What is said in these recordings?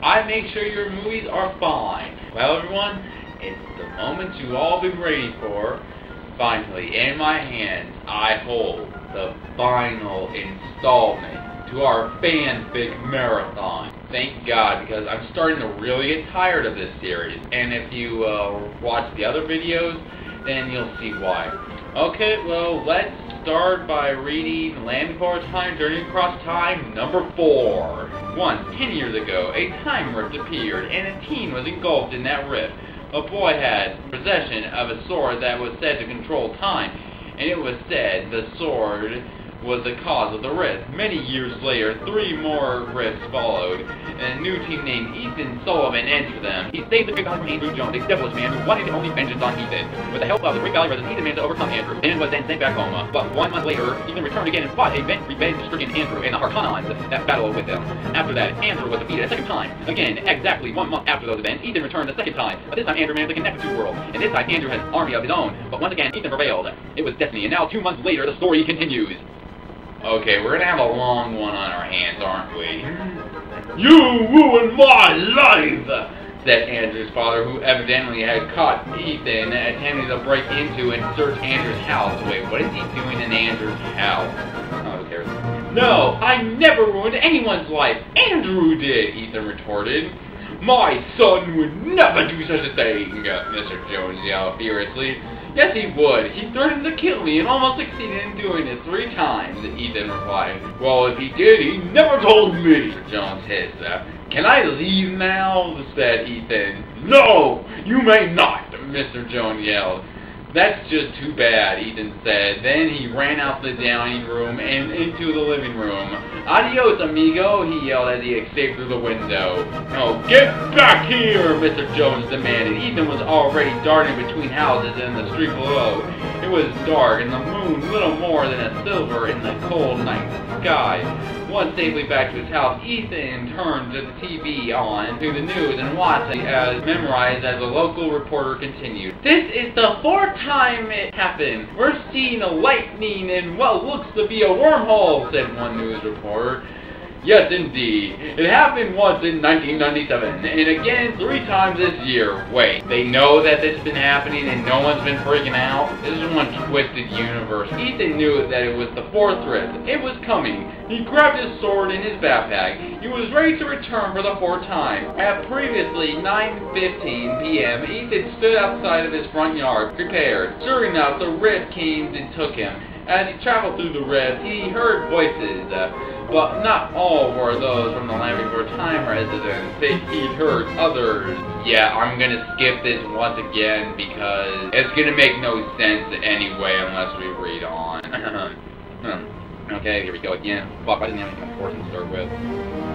I make sure your movies are fine. Well, everyone, it's the moment you've all been waiting for. Finally, in my hands, I hold the final installment to our Fanfic Marathon. Thank God, because I'm starting to really get tired of this series. And if you watch the other videos, then you'll see why. Okay, well, let's start by reading Land Before Time, Journey Across Time, number 4. Once, 10 years ago, a time rift appeared, and a teen was engulfed in that rift. A boy had possession of a sword that was said to control time, and it was said the sword was the cause of the rift. Many years later, 3 more rifts followed, and a new team named Ethan Sullivan entered them. He saved the Great Valley from Andrew Jones, a devilish man who wanted to only vengeance on Ethan. With the help of the Great Valley residents, Ethan managed to overcome Andrew, and was then sent back home. But 1 month later, Ethan returned again and fought a revenge-stricken Andrew and the Harkonnens that battled with him. After that, Andrew was defeated a second time. Again, exactly 1 month after those events, Ethan returned a second time. But this time, Andrew managed to connect the 2 worlds. And this time, Andrew has an army of his own. But once again, Ethan prevailed. It was destiny, and now 2 months later, the story continues. Okay, we're gonna have a long one on our hands, aren't we? You ruined my life! Said Andrew's father, who evidently had caught Ethan attempting to break into and search Andrew's house. Wait, what is he doing in Andrew's house? Oh, who cares? No, I never ruined anyone's life. Andrew did, Ethan retorted. My son would never do such a thing, Mr. Jones yelled furiously. Yes, he would. He threatened to kill me and almost succeeded in doing it 3 times, Ethan replied. Well, if he did, he never told me, Mr. Jones hissed. Can I leave now? Said Ethan. No, you may not, Mr. Jones yelled. That's just too bad, Ethan said. Then he ran out the dining room and into the living room. Adios, amigo, he yelled as he escaped through the window. No, get back here, Mr. Jones demanded. Ethan was already darting between houses in the street below. It was dark, and the moon little more than a silver in the cold night sky. Once safely back to his house, Ethan turned the TV on to the news and watched as memorized as the local reporter continued. This is the 4th time it happened. We're seeing a lightning in what looks to be a wormhole, said one news reporter. Yes, indeed. It happened once in 1997, and again 3 times this year. Wait, they know that this has been happening and no one's been freaking out? This is one twisted universe. Ethan knew that it was the 4th rift. It was coming. He grabbed his sword in his backpack. He was ready to return for the 4th time. At previously 9:15 p.m., Ethan stood outside of his front yard, prepared. Sure enough, the rift came and took him. As he traveled through the rift, he heard voices, but not all were those from the Land Before Time residents. He heard others. Yeah, I'm gonna skip this once again because it's gonna make no sense anyway unless we read on. Okay, here we go again. Fuck, I didn't have anything important to start with.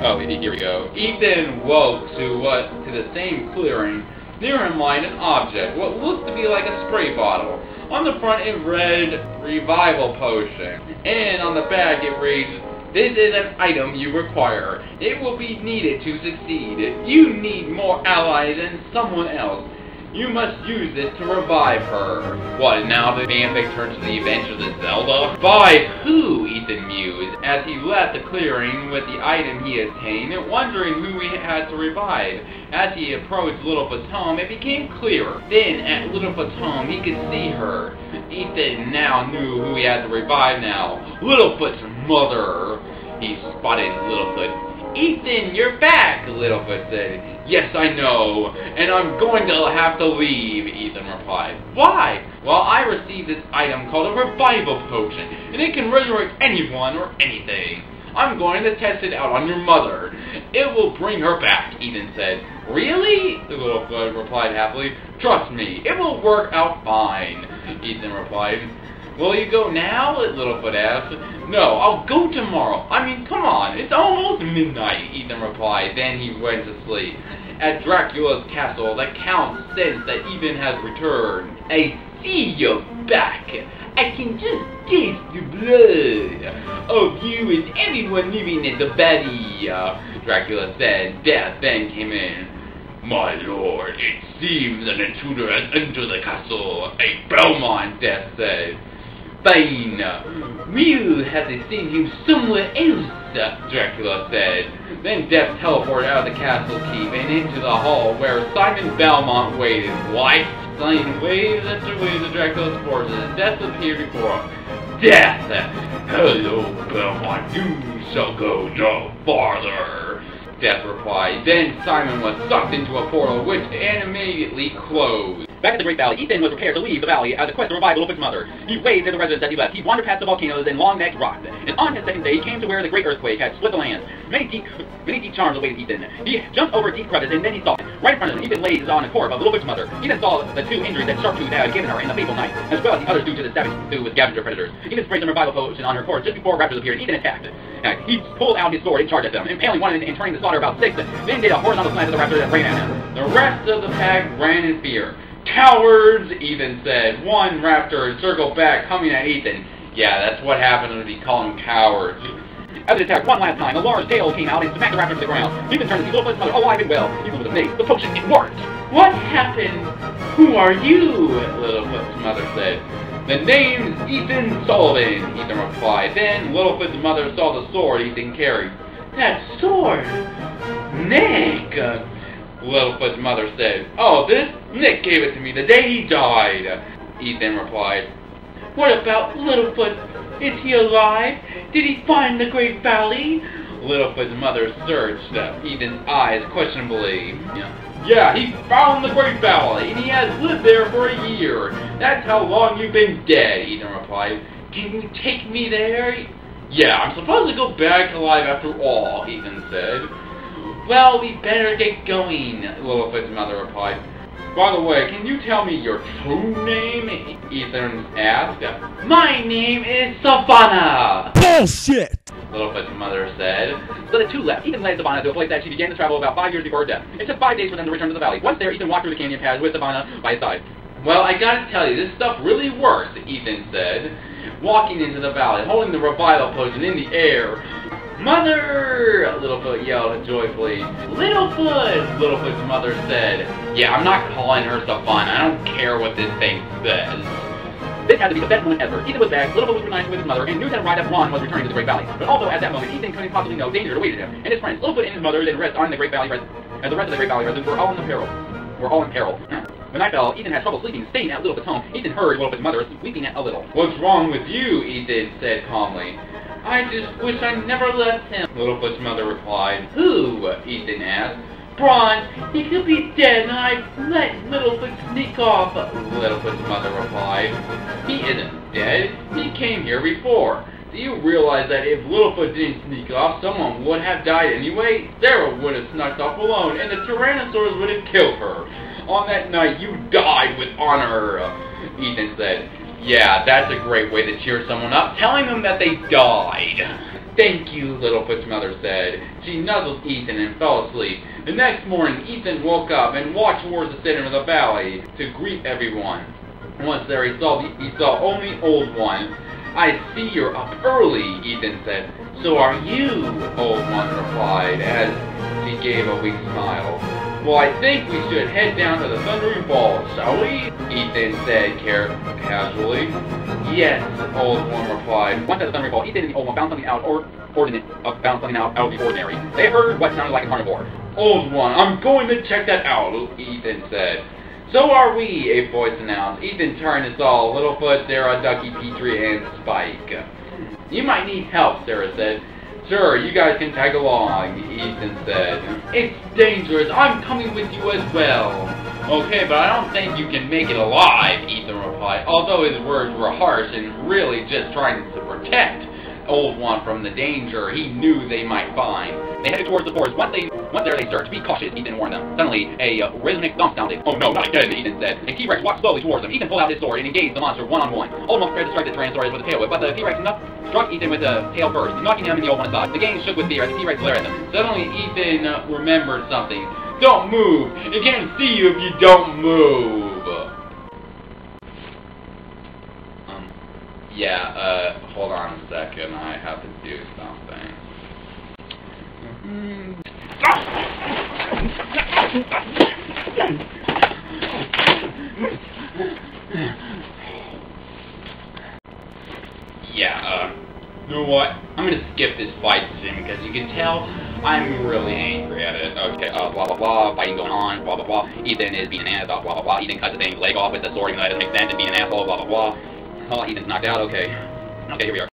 Oh, here we go. Ethan woke to the same clearing. Near him lied an object, what looked to be like a spray bottle. On the front it read, Revival Potion. And on the back it reads, this is an item you require. It will be needed to succeed. You need more allies than someone else. You must use this to revive her. What, now the fanfic turns to the Adventures of Zelda? By who? Ethan mused, as he left the clearing with the item he obtained, wondering who he had to revive. As he approached Littlefoot's home, it became clearer. Then, at Littlefoot's home, he could see her. Ethan now knew who he had to revive now. Littlefoot's mother. He spotted Littlefoot. Ethan, you're back, Littlefoot said. Yes, I know, and I'm going to have to leave, Ethan replied. Why? Well, I received this item called a Revival Potion, and it can resurrect anyone or anything. I'm going to test it out on your mother. It will bring her back, Ethan said. Really? Littlefoot replied happily. Trust me, it will work out fine, Ethan replied. Will you go now? Littlefoot asked. No, I'll go tomorrow. I mean, come on, it's almost midnight, Ethan replied. Then he went to sleep. At Dracula's castle, the Count sensed that Ethan has returned. I see you're back. I can just taste the blood of you and everyone living in the valley, Dracula said. Death then came in. My lord, it seems an intruder has entered the castle. A Belmont, Death said. Fine. We'll have to send him somewhere else, Dracula said. Then Death teleported out of the castle keep and into the hall where Simon Belmont waited. What? Simon waves after waves of Dracula's forces, and Death appeared before him. Death! Hello, Belmont. You shall go no farther. Death replied. Then Simon was sucked into a portal, which immediately closed. Back at the Great Valley, Ethan was prepared to leave the valley as a quest to revive Littlefoot's mother. He waved at the residents as he left. He wandered past the volcanoes and long-necked rocks. And on his second day, he came to where the great earthquake had split the land. Many deep charms awaited Ethan. He jumped over a deep crevice, and then he saw it. Right in front of him, Ethan laid on the corpse of Littlefoot's mother. Ethan saw the 2 injuries that Sharptooth had given her in the fateful night, as well as the others due to the savage stew with scavenger predators. Ethan sprayed some revival potion on her corpse just before raptors appeared. Ethan attacked. He pulled out his sword and charged at them, impaling one and turning the slaughter about 6, then did a horizontal smash at the raptor that ran at him. The rest of the pack ran in fear. Cowards, Ethan said. One raptor circled back, coming at Ethan. Yeah, that's what happened when he called them cowards. As it attacked one last time, a large tail came out and smacked the raptor to the ground. Ethan turned to see Littlefoot's mother alive and well. Ethan was amazed. The potion, it worked! What happened? Who are you? Littlefoot's mother said. The name's Ethan Sullivan, Ethan replied. Then Littlefoot's mother saw the sword Ethan carried. That sword? Nick! Littlefoot's mother said. Oh, this? Nick gave it to me the day he died, Ethan replied. What about Littlefoot? Is he alive? Did he find the Great Valley? Littlefoot's mother searched Ethan's eyes questionably. Yeah, he found the Great Valley, and he has lived there for a year. That's how long you've been dead, Ethan replied. Can you take me there? Yeah, I'm supposed to go back alive after all, Ethan said. Well, we better get going, Littlefoot's mother replied. By the way, can you tell me your true name? Ethan asked. My name is Savannah! Bullshit! Littlefoot's mother said. So the 2 left. Ethan led Savannah to a place that she began to travel about 5 years before her death. It took 5 days for them to return to the valley. Once there, Ethan walked through the canyon paths with Savannah by his side. Well, I gotta tell you, this stuff really works, Ethan said, walking into the valley, holding the revival potion in the air. Mother! Littlefoot yelled joyfully. Littlefoot! Littlefoot's mother said. Yeah, I'm not calling her Savannah. I don't care what this thing says. This had to be the best moment ever. Ethan was back, Littlefoot was reunited with his mother, and news had arrived that Ron was returning to the Great Valley. But also at that moment, Ethan couldn't possibly know danger awaited him and his friends. Littlefoot and his mother then rest on the Great Valley as the rest of the Great Valley residents were all in peril. When night fell, Ethan had trouble sleeping, staying at Littlefoot's home. Ethan heard Littlefoot's mother weeping a little. What's wrong with you? Ethan said calmly. I just wish I never left him, Littlefoot's mother replied. Who? Ethan asked. Bron, he could be dead and I let Littlefoot sneak off, Littlefoot's mother replied. He isn't dead. He came here before. Do you realize that if Littlefoot didn't sneak off, someone would have died anyway? Sarah would have snuck off alone, and the Tyrannosaurus would have killed her. On that night, you died with honor, Ethan said. Yeah, that's a great way to cheer someone up, telling them that they died. Thank you, Littlefoot's mother said. She nuzzled Ethan and fell asleep. The next morning, Ethan woke up and walked towards the center of the valley to greet everyone. Once there, he saw only Old One. I see you're up early, Ethan said. So are you, Old One replied, as she gave a weak smile. Well, I think we should head down to the Thundering Falls, shall we? Ethan said casually. Yes, Old One replied. Once at the Thundering Falls, Ethan and the Old One found something out of the ordinary. They heard what sounded like a carnivore. Old One, I'm going to check that out, Ethan said. So are we, a voice announced. Ethan turned and saw Littlefoot, Sarah, Ducky, Petrie, and Spike. You might need help, Sarah said. Sure, you guys can tag along, Ethan said. It's dangerous. I'm coming with you as well. Okay, but I don't think you can make it alive, Ethan replied, although his words were harsh and really just trying to protect Old One from the danger he knew they might find. They headed towards the forest. Once there they searched. Be cautious, Ethan warned them. Suddenly, a rhythmic thump sounded. Oh no, not again, Ethan said. A T-Rex walked slowly towards them. Ethan pulled out his sword and engaged the monster one-on-one. Old One prepared to strike the Tyrannosaurus with a tail whip, but the T-Rex struck Ethan with the tail first, knocking him in the Old One's side. The gang shook with fear as the T-Rex glared at them. Suddenly, Ethan remembered something. Don't move! It can't see you if you don't move! Yeah, hold on a second, I have to do something. Yeah, you know what? I'm gonna skip this fight scene because you can tell I'm really angry at it. Okay, blah blah blah, fighting going on, blah blah blah. Ethan is being an ass, blah blah blah. Ethan cuts the thing's leg off with the sword, even though that doesn't make sense, and being an asshole, blah blah blah. Oh, Ethan's knocked out, okay. Okay, here we are.